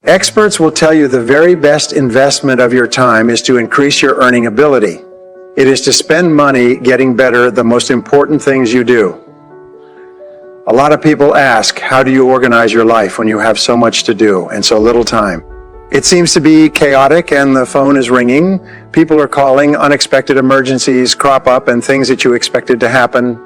Experts will tell you the very best investment of your time is to increase your earning ability. It is to spend money getting better at the most important things you do. A lot of people ask, how do you organize your life when you have so much to do and so little time? It seems to be chaotic and the phone is ringing. People are calling, unexpected emergencies crop up, and things that you expected to happen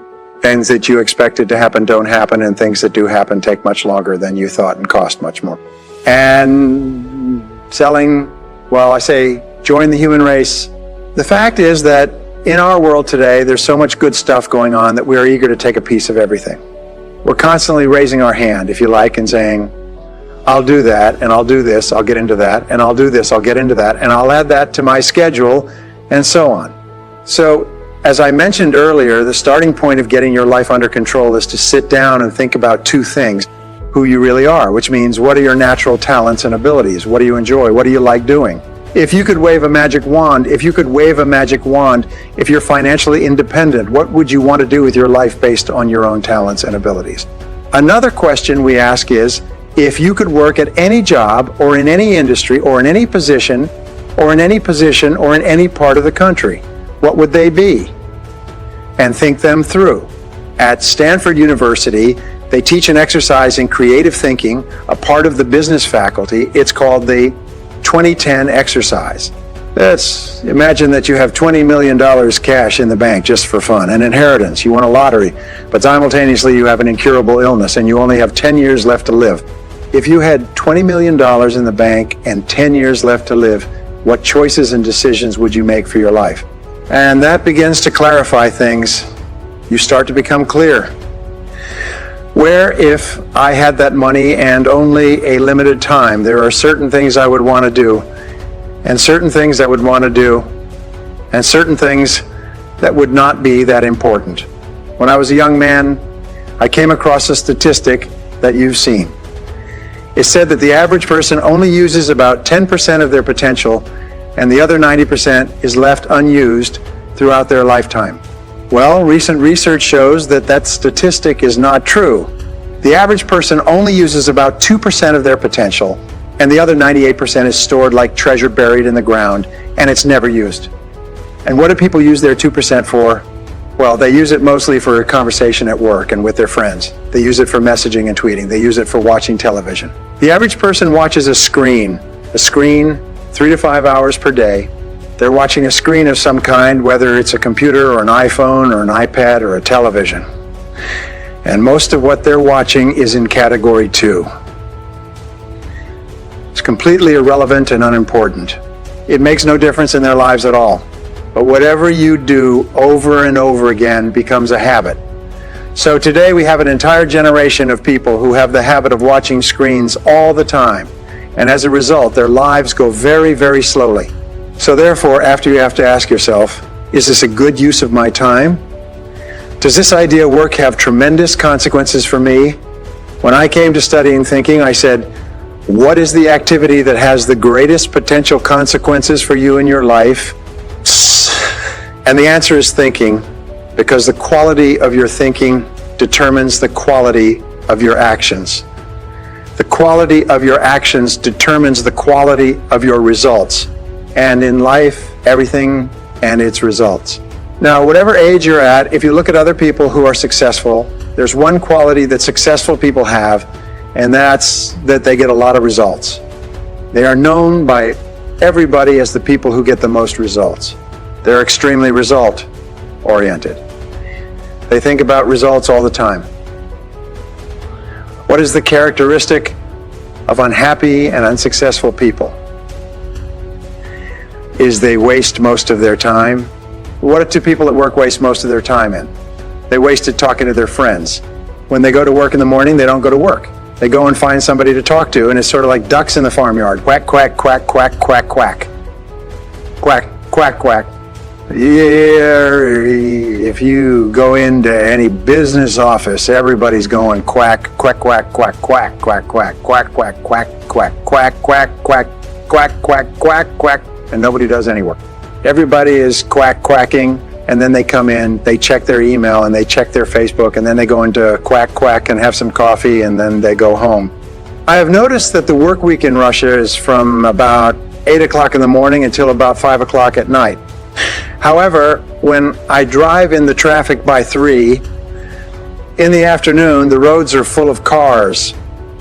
don't happen, and things that do happen take much longer than you thought and cost much more. And selling, well, I say, join the human race. The fact is that in our world today, there's so much good stuff going on that we are eager to take a piece of everything. We're constantly raising our hand, if you like, and saying, I'll do that, and I'll do this, I'll get into that, and I'll do this, I'll get into that, and I'll add that to my schedule, and so on. So, as I mentioned earlier, the starting point of getting your life under control is to sit down and think about two things. Who you really are, which means what are your natural talents and abilities? What do you enjoy? What do you like doing? If you could wave a magic wand, if you're financially independent, what would you want to do with your life based on your own talents and abilities? Another question we ask is, if you could work at any job or in any industry or in any position or in any part of the country, what would they be? And think them through. At Stanford University, they teach an exercise in creative thinking, a part of the business faculty. It's called the 2010 exercise. Imagine that you have $20 million cash in the bank just for fun, an inheritance, you won a lottery, but simultaneously you have an incurable illness and you only have 10 years left to live. If you had $20 million in the bank and 10 years left to live, what choices and decisions would you make for your life? And that begins to clarify things. You start to become clear. Where if I had that money and only a limited time, there are certain things I would want to do, and certain things I would want to do, and certain things that would not be that important. When I was a young man, I came across a statistic that you've seen. It said that the average person only uses about 10% of their potential, and the other 90% is left unused throughout their lifetime. Well, recent research shows that that statistic is not true. The average person only uses about 2% of their potential, and the other 98% is stored like treasure buried in the ground, and it's never used. And what do people use their 2% for? Well, they use it mostly for a conversation at work and with their friends. They use it for messaging and tweeting. They use it for watching television. The average person watches a screen 3 to 5 hours per day. They're watching a screen of some kind, whether it's a computer or an iPhone or an iPad or a television. And most of what they're watching is in category 2. It's completely irrelevant and unimportant. It makes no difference in their lives at all. But whatever you do over and over again becomes a habit. So today we have an entire generation of people who have the habit of watching screens all the time. And as a result, their lives go very, very slowly. So therefore, after you have to ask yourself, is this a good use of my time? Does this idea work have tremendous consequences for me? When I came to studying thinking, I said, what is the activity that has the greatest potential consequences for you in your life? And the answer is thinking, because the quality of your thinking determines the quality of your actions. The quality of your actions determines the quality of your results. And in life, everything and its results. Now, whatever age you're at, if you look at other people who are successful, there's one quality that successful people have, and that's that they get a lot of results. They are known by everybody as the people who get the most results. They're extremely result-oriented. They think about results all the time. What is the characteristic of unhappy and unsuccessful people? Is they waste most of their time. What do people at work waste most of their time in? They waste it talking to their friends. When they go to work in the morning, they don't go to work. They go and find somebody to talk to, and it's sort of like ducks in the farmyard. Quack, quack, quack, quack, quack, quack. Quack, quack, quack. Yeah, if you go into any business office, everybody's going quack, quack, quack, quack, quack, quack, quack, quack, quack, quack, quack, quack, quack, quack, quack, quack, quack, quack, and nobody does any work. Everybody is quack, quacking, and then they come in, they check their email, and they check their Facebook, and then they go into quack, quack, and have some coffee, and then they go home. I have noticed that the work week in Russia is from about 8 o'clock in the morning until about 5 o'clock at night. However, when I drive in the traffic by 3, in the afternoon, the roads are full of cars.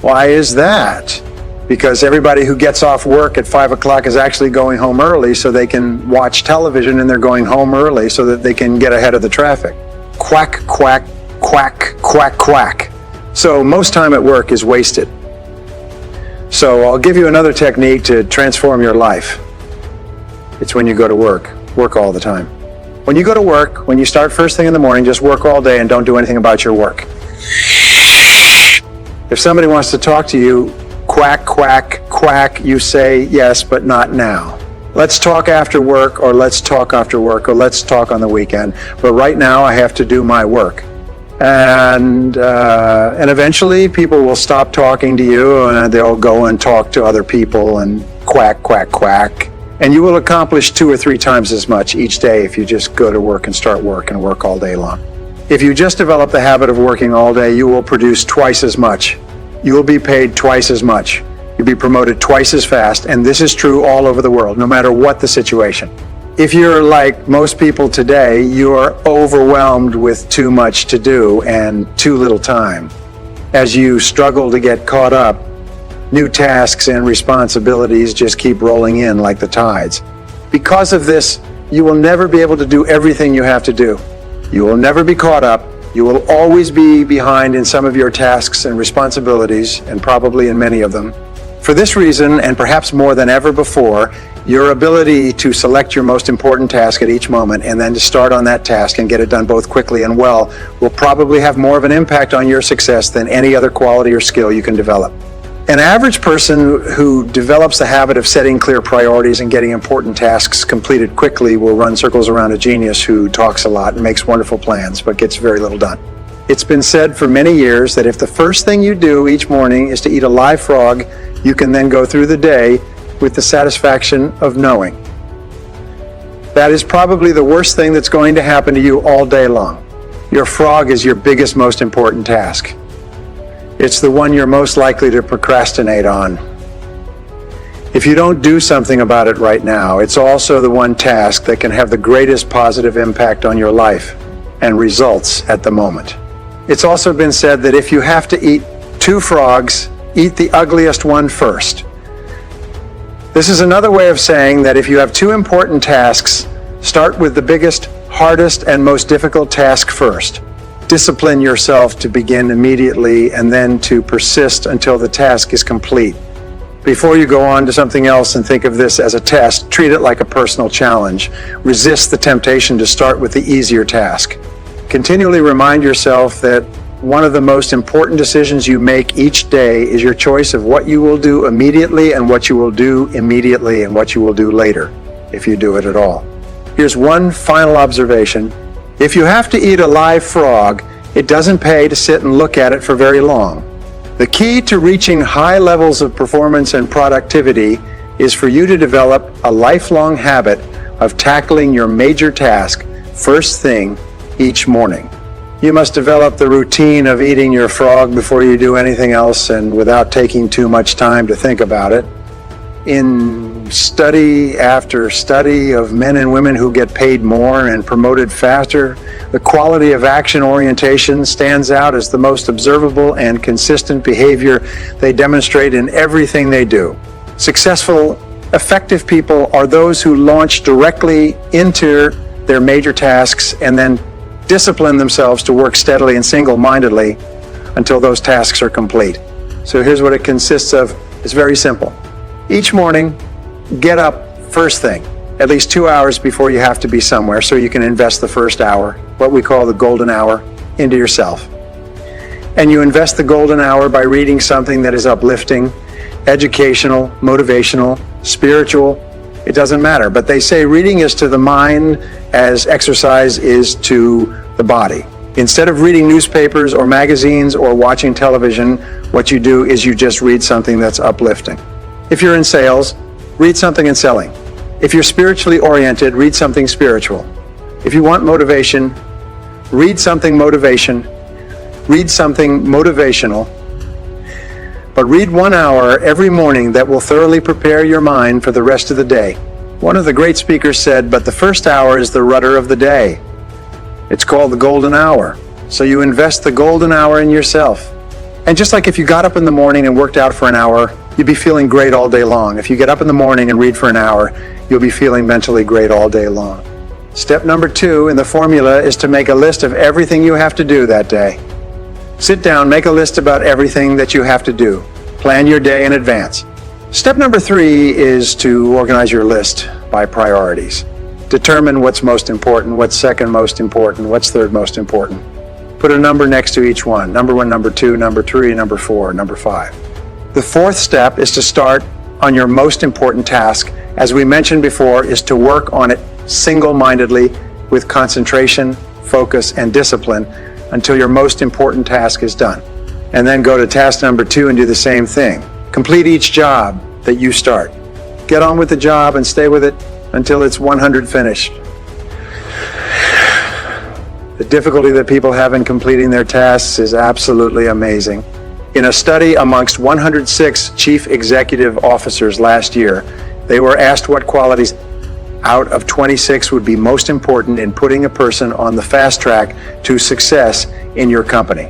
Why is that? Because everybody who gets off work at 5 o'clock is actually going home early so they can watch television, and they're going home early so that they can get ahead of the traffic. Quack, quack, quack, quack, quack. So most time at work is wasted. So I'll give you another technique to transform your life. It's when you go to work. Work all the time. When you go to work, when you start first thing in the morning, just work all day and don't do anything about your work. If somebody wants to talk to you, quack, quack, quack, you say yes, but not now. Let's talk after work, or let's talk after work, or let's talk on the weekend. But right now I have to do my work. And eventually people will stop talking to you and they'll go and talk to other people and quack, quack, quack. And you will accomplish 2 or 3 times as much each day if you just go to work and start work and work all day long. If you just develop the habit of working all day, you will produce twice as much. You will be paid twice as much. You'll be promoted twice as fast. And this is true all over the world, no matter what the situation. If you're like most people today, you are overwhelmed with too much to do and too little time. As you struggle to get caught up, new tasks and responsibilities just keep rolling in like the tides. Because of this, you will never be able to do everything you have to do. You will never be caught up. You will always be behind in some of your tasks and responsibilities, and probably in many of them. For this reason, and perhaps more than ever before, your ability to select your most important task at each moment and then to start on that task and get it done both quickly and well will probably have more of an impact on your success than any other quality or skill you can develop. An average person who develops the habit of setting clear priorities and getting important tasks completed quickly will run circles around a genius who talks a lot and makes wonderful plans but gets very little done. It's been said for many years that if the first thing you do each morning is to eat a live frog, you can then go through the day with the satisfaction of knowing. That is probably the worst thing that's going to happen to you all day long. Your frog is your biggest, most important task. It's the one you're most likely to procrastinate on. If you don't do something about it right now, it's also the one task that can have the greatest positive impact on your life and results at the moment. It's also been said that if you have to eat 2 frogs, eat the ugliest one first. This is another way of saying that if you have 2 important tasks, start with the biggest, hardest, and most difficult task first. Discipline yourself to begin immediately and then to persist until the task is complete. Before you go on to something else and think of this as a test, treat it like a personal challenge. Resist the temptation to start with the easier task. Continually remind yourself that one of the most important decisions you make each day is your choice of what you will do immediately and what you will do immediately and what you will do later, if you do it at all. Here's one final observation. If you have to eat a live frog, it doesn't pay to sit and look at it for very long. The key to reaching high levels of performance and productivity is for you to develop a lifelong habit of tackling your major task first thing each morning. You must develop the routine of eating your frog before you do anything else and without taking too much time to think about it. In study after study of men and women who get paid more and promoted faster, the quality of action orientation stands out as the most observable and consistent behavior they demonstrate in everything they do. Successful, effective people are those who launch directly into their major tasks and then discipline themselves to work steadily and single-mindedly until those tasks are complete. So here's what it consists of. It's very simple. Each morning, get up first thing, at least 2 hours before you have to be somewhere, so you can invest the first hour, what we call the golden hour, into yourself. And you invest the golden hour by reading something that is uplifting, educational, motivational, spiritual. It doesn't matter, but they say reading is to the mind as exercise is to the body. Instead of reading newspapers or magazines or watching television, what you do is you just read something that's uplifting. If you're in sales, read something in selling. If you're spiritually oriented, read something spiritual. If you want motivation, read something motivational. But read 1 hour every morning that will thoroughly prepare your mind for the rest of the day. One of the great speakers said, but the first hour is the rudder of the day. It's called the golden hour. So you invest the golden hour in yourself. And just like if you got up in the morning and worked out for an hour, you'd be feeling great all day long. If you get up in the morning and read for an hour, you'll be feeling mentally great all day long. Step number 2 in the formula is to make a list of everything you have to do that day. Sit down, make a list about everything that you have to do. Plan your day in advance. Step number 3 is to organize your list by priorities. Determine what's most important, what's second most important, what's third most important. Put a number next to each one. Number 1, number 2, number 3, number 4, number 5. The 4th step is to start on your most important task. As we mentioned before, is to work on it single-mindedly with concentration, focus, and discipline until your most important task is done. And then go to task number 2 and do the same thing. Complete each job that you start. Get on with the job and stay with it until it's 100 finished. The difficulty that people have in completing their tasks is absolutely amazing. In a study amongst 106 chief executive officers last year, they were asked what qualities out of 26 would be most important in putting a person on the fast track to success in your company.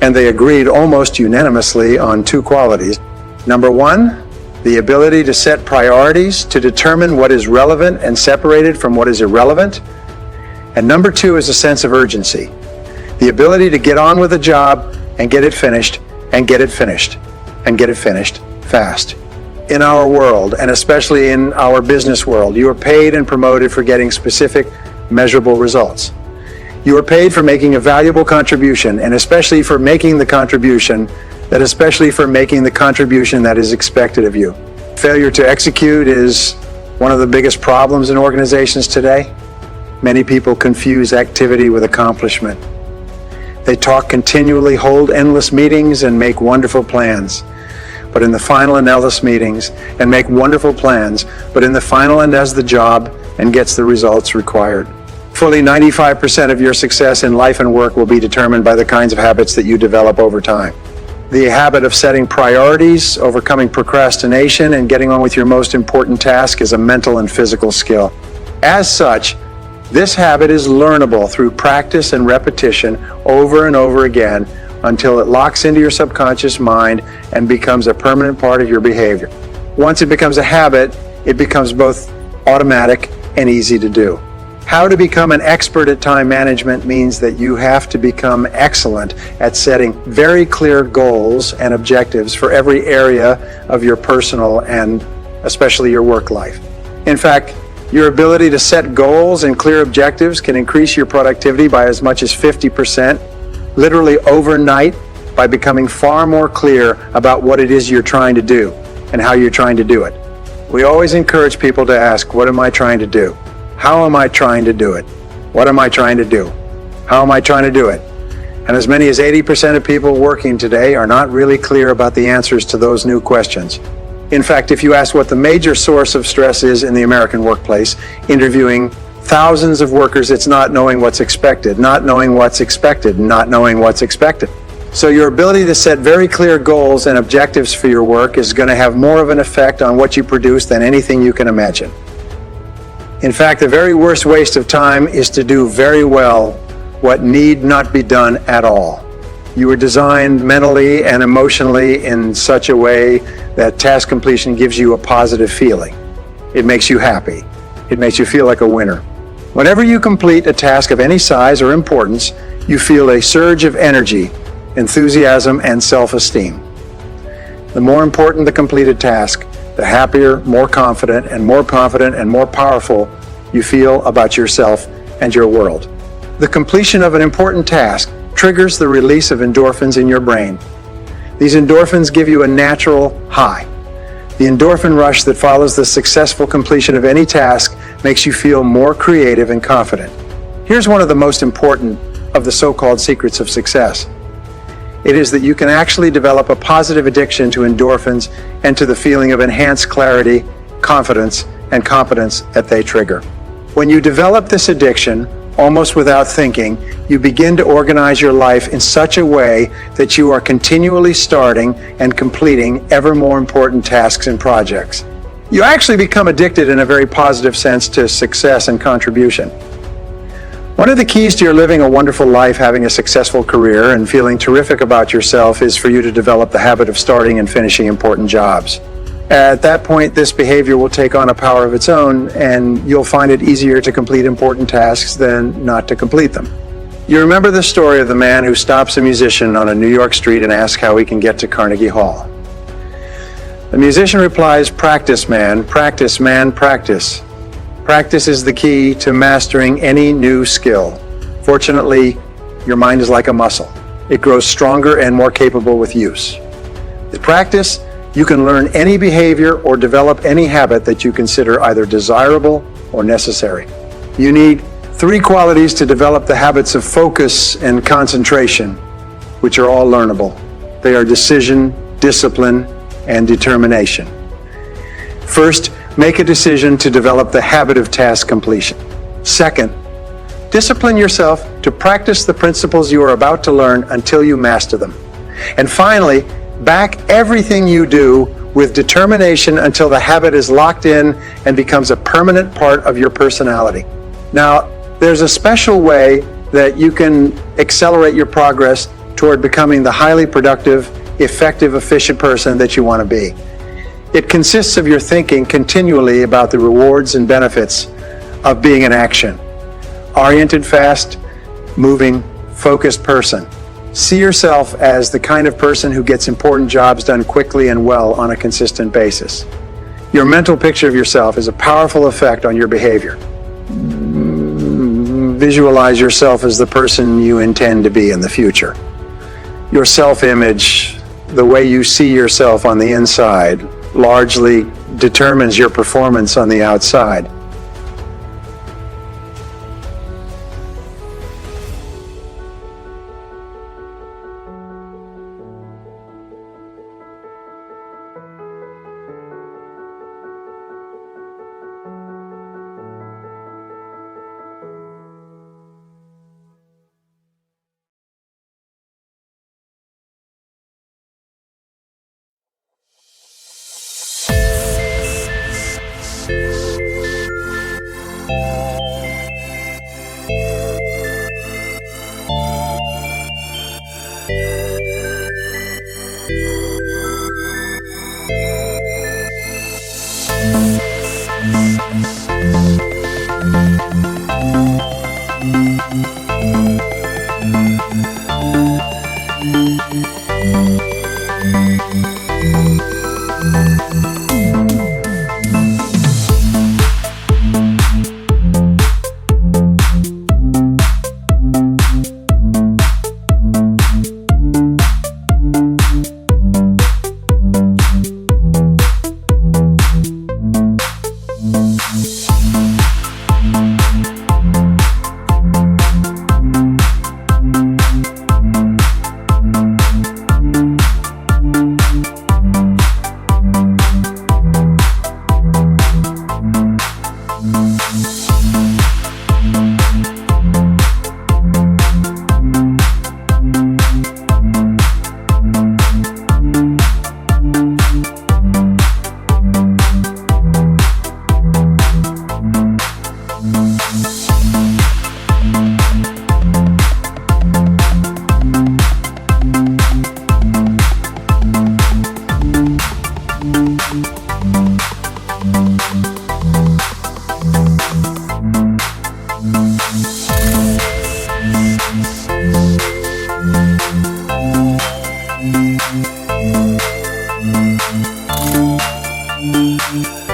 And they agreed almost unanimously on 2 qualities. Number 1, the ability to set priorities to determine what is relevant and separated from what is irrelevant. And number 2 is a sense of urgency. The ability to get on with a job and get it finished, and get it finished, and get it finished fast. In our world, and especially in our business world, you are paid and promoted for getting specific, measurable results. You are paid for making a valuable contribution, and especially for making the contribution that is expected of you. Failure to execute is one of the biggest problems in organizations today. Many people confuse activity with accomplishment. They talk continually, hold endless meetings, and make wonderful plans. But in the final and does the job and gets the results required. Fully 95% of your success in life and work will be determined by the kinds of habits that you develop over time. The habit of setting priorities, overcoming procrastination, and getting on with your most important task is a mental and physical skill. As such, this habit is learnable through practice and repetition over and over again until it locks into your subconscious mind and becomes a permanent part of your behavior. Once it becomes a habit, it becomes both automatic and easy to do. How to become an expert at time management means that you have to become excellent at setting very clear goals and objectives for every area of your personal and especially your work life. In fact, your ability to set goals and clear objectives can increase your productivity by as much as 50%, literally overnight, by becoming far more clear about what it is you're trying to do and how you're trying to do it. We always encourage people to ask, what am I trying to do? How am I trying to do it? What am I trying to do? How am I trying to do it? And as many as 80% of people working today are not really clear about the answers to those new questions. In fact, if you ask what the major source of stress is in the American workplace, interviewing thousands of workers, it's not knowing what's expected, not knowing what's expected, not knowing what's expected. So your ability to set very clear goals and objectives for your work is going to have more of an effect on what you produce than anything you can imagine. In fact, the very worst waste of time is to do very well what need not be done at all. You were designed mentally and emotionally in such a way that task completion gives you a positive feeling. It makes you happy. It makes you feel like a winner. Whenever you complete a task of any size or importance, you feel a surge of energy, enthusiasm, and self-esteem. The more important the completed task, the happier, more confident and more powerful you feel about yourself and your world. The completion of an important task triggers the release of endorphins in your brain. These endorphins give you a natural high. The endorphin rush that follows the successful completion of any task makes you feel more creative and confident. Here's one of the most important of the so-called secrets of success. It is that you can actually develop a positive addiction to endorphins and to the feeling of enhanced clarity, confidence, and competence that they trigger. When you develop this addiction, almost without thinking, you begin to organize your life in such a way that you are continually starting and completing ever more important tasks and projects. You actually become addicted in a very positive sense to success and contribution. One of the keys to your living a wonderful life, having a successful career, and feeling terrific about yourself is for you to develop the habit of starting and finishing important jobs. At that point, this behavior will take on a power of its own, and you'll find it easier to complete important tasks than not to complete them. You remember the story of the man who stops a musician on a New York street and asks how he can get to Carnegie Hall. The musician replies, "Practice, man, practice, man, practice." Practice is the key to mastering any new skill. Fortunately, your mind is like a muscle. It grows stronger and more capable with use. With practice, you can learn any behavior or develop any habit that you consider either desirable or necessary. You need 3 qualities to develop the habits of focus and concentration, which are all learnable. They are decision, discipline, and determination. First, make a decision to develop the habit of task completion. Second, discipline yourself to practice the principles you are about to learn until you master them. And finally, back everything you do with determination until the habit is locked in and becomes a permanent part of your personality. Now, there's a special way that you can accelerate your progress toward becoming the highly productive, effective, efficient person that you want to be. It consists of your thinking continually about the rewards and benefits of being an action-oriented, fast, moving, focused person. See yourself as the kind of person who gets important jobs done quickly and well on a consistent basis. Your mental picture of yourself is a powerful effect on your behavior. Visualize yourself as the person you intend to be in the future. Your self-image, the way you see yourself on the inside, largely determines your performance on the outside. Thank you.